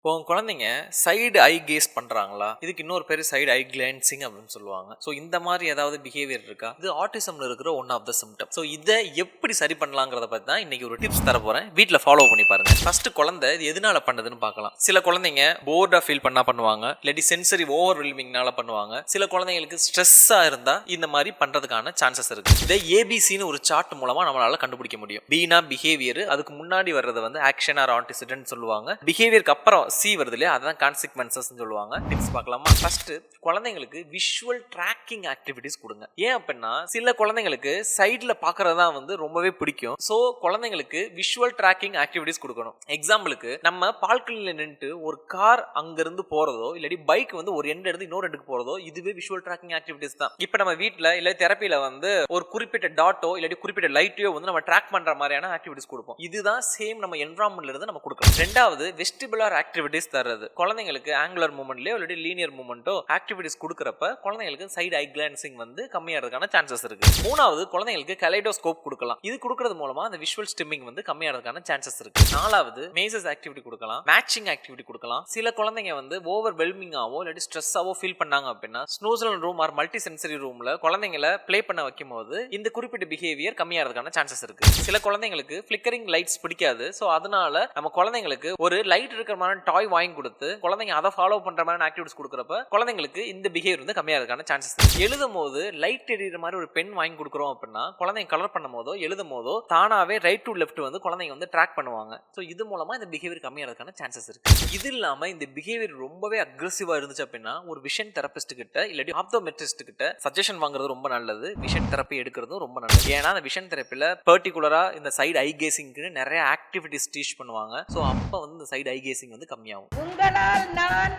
இப்போ உங்க குழந்தைங்க சைடு ஐ கேஸ் பண்றாங்களா? இதுக்கு இன்னொரு பேரு சைடு ஐ கிளான்சிங் அப்படின்னு சொல்லுவாங்க. ஸோ இந்த மாதிரி ஏதாவது பிஹேவியர் இருக்கா? இது ஆட்டிசம்ல இருக்கிற one of the symptom. So இதை எப்படி சரி பண்ணலாங்கிறத பத்தி தான் இன்னைக்கு ஒரு டிப்ஸ் தர போறேன். வீட்டில் ஃபாலோ பண்ணி பாருங்க. ஃபர்ஸ்ட் குழந்தை இது எதனால பண்ணுதுன்னு பார்க்கலாம். சில குழந்தைங்க போர்டா ஃபீல் பண்ணா பண்ணுவாங்க, இல்லாட்டி சென்சரி ஓவர்வெல்மிங்னால பண்ணுவாங்க. சில குழந்தைங்களுக்கு ஸ்ட்ரெஸ்ஸா இருந்தா இந்த மாதிரி பண்றதுக்கான சான்சஸ் இருக்கு. இதை ஏபிசின்னு ஒரு சார்ட் மூலமா நம்மளால கண்டுபிடிக்க முடியும். பீனா பிஹேவியர், அதுக்கு முன்னாடி வர்றது வந்து ஆக்ஷன் ஆர் ஆன்டிசிடென்ட் சொல்லுவாங்க. பிஹேவியருக்கு அப்புறம் சி வருது இல்லையா, அதான் கான்சிக்வன்சஸ் சொல்லுவாங்க. டிப்ஸ் பார்க்கலாமா? ஃபர்ஸ்ட் குழந்தைங்களுக்கு விஷுவல் ட்ராக்கிங் ஆக்டிவிட்டிஸ் கொடுங்க. ஏன் அப்படின்னா சில குழந்தைங்களுக்கு சைட்ல பாக்குறதா வந்து ரொம்பவே பிடிக்கும். சோ குழந்தைங்களுக்கு விஷுவல் ட்ராக்கிங் ஆக்டிவிட்டிஸ் கொடுக்கணும். எக்ஸாம்பிளுக்கு நம்ம பால்கனில நின்று ஒரு கார் அங்க இருந்து போறதோ இல்லாட்டி பைக் வந்து ஒரு எண்ட் எடுத்து இன்னொரு எண்டுக்கு போறதோ இதுவே விஷுவல் ட்ராக்கிங் ஆக்டிவிட்டிஸ் தான். இப்ப நம்ம வீட்ல இல்ல தெரப்பில வந்து ஒரு குறிப்பிட்ட டாட்டோ இல்லாட்டி குறிப்பிட்ட லைட்டையோ வந்து நம்ம ட்ராக் பண்ற மாதிரியான ஆக்டிவிட்டிஸ் கொடுப்போம். இதுதான் சேம் நம்ம என்விரான்மெண்ட்ல இருந்து நம்ம கொடுக்கலாம். ரெண்டாவது வெஸ்டிபுலர் ஆக்டிவிட்டிஸ் தர்றது. குழந்தைங்களுக்கு ஆங்குலர் மூவ்மெண்ட்லயோ இல்லாட்டி லீனியர் மூவ்மெண்ட்டோ ஆக்டிவிட்டிஸ் கொடுக்கறப்ப குழந்தைங்களுக்கு சைடு ஐ கிளான்சிங் வந்து கம்மியாகிறதுக்கான சான்சஸ் இருக்கு. மூணாவது குழந்தைங்களுக்கு கலைடோஸ்கோப் கொடுக்கலாம். இது கொடுக்கறது மூலமா அந்த விஷுவல் ஸ்டிம்மிங் வந்து கம்மியாகிறதுக்கான சான்சஸ் இருக்கு. நாலாவது மேசஸ் ஆக்டிவிட்டி கொடுக்கலாம், மேட்சிங் ஆக்டிவிட்டி கொடுக்கலாம். சில குழந்தைங்க வந்து ஓவர் வெல்மிங்காவோ இல்லாட்டி ஸ்ட்ரெஸ்ஸாவோ ஃபீல் பண்ணாங்க அப்படின்னா ஸ்னூசல் ரூம் ஆர் மல்டி சென்சரி ரூம்ல குழந்தைங்களை ப்ளே பண்ண வைக்கும் போது இந்த குறிப்பிட்ட பிஹேவியர் கம்மியாகிறதுக்கான சான்சஸ் இருக்கு. சில குழந்தைங்களுக்கு ஃபிளிக்கரிங் லைட்ஸ் பிடிக்காது. சோ அதனால நம்ம குழந்தைங்களுக்கு ஒரு லைட் இருக்கிற மாதிரி டாய் வாங்கி கொடுத்து குழந்தைங்க அதை ஃபாலோ பண்ற மாதிரி ஆக்டிவிட்டிஸ் கொடுக்கறப்ப குழந்தைங்களுக்கு இந்த பிஹேவியர் வந்து கம்மியாகிறதுக்கான சான்சஸ் இருக்கு. எழுதும் போது லைட் எரியுற மாதிரி ஒரு பென் வாங்கி கொடுக்குறோம் அப்படின்னா குழந்தைங்க கலர் பண்ணும் போதோ எழுதும் போதோ தானாவே ரைட் டு லெஃப்ட் வந்து குழந்தைங்க வந்து ட்ராக் பண்ணுவாங்க. ஸோ இது மூலமா இந்த பிஹேவியர் கம்மியாகிறதுக்கான சான்சஸ் இருக்கு. இது இல்லாம இந்த பிஹேவியர் ரொம்பவே அக்ரெசிவா இருந்துச்சு அப்படின்னா ஒரு விஷன் தெரபிஸ்ட் கிட்ட இல்லாட்டி ஆப்தோமெட்ரிஸ்ட் கிட்ட சஜஷன் வாங்குறது ரொம்ப நல்லது. விஷன் தெரப்பி எடுக்கிறதும் ரொம்ப நல்லது. ஏன்னா அந்த விஷன் தெரப்பில பர்டிகுலரா இந்த சைடு ஐ கேசிங்க்கு நிறைய ஆக்டிவிட்டிஸ் டீச் பண்ணுவாங்க. ஸோ அப்போ வந்து இந்த சைடு ஐ கேசிங் வந்து கம்மியாகும். உங்களால் நான்,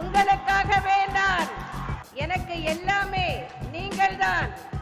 உங்களுக்காகவே நான், எனக்கு எல்லாமே நீங்கள்தான்.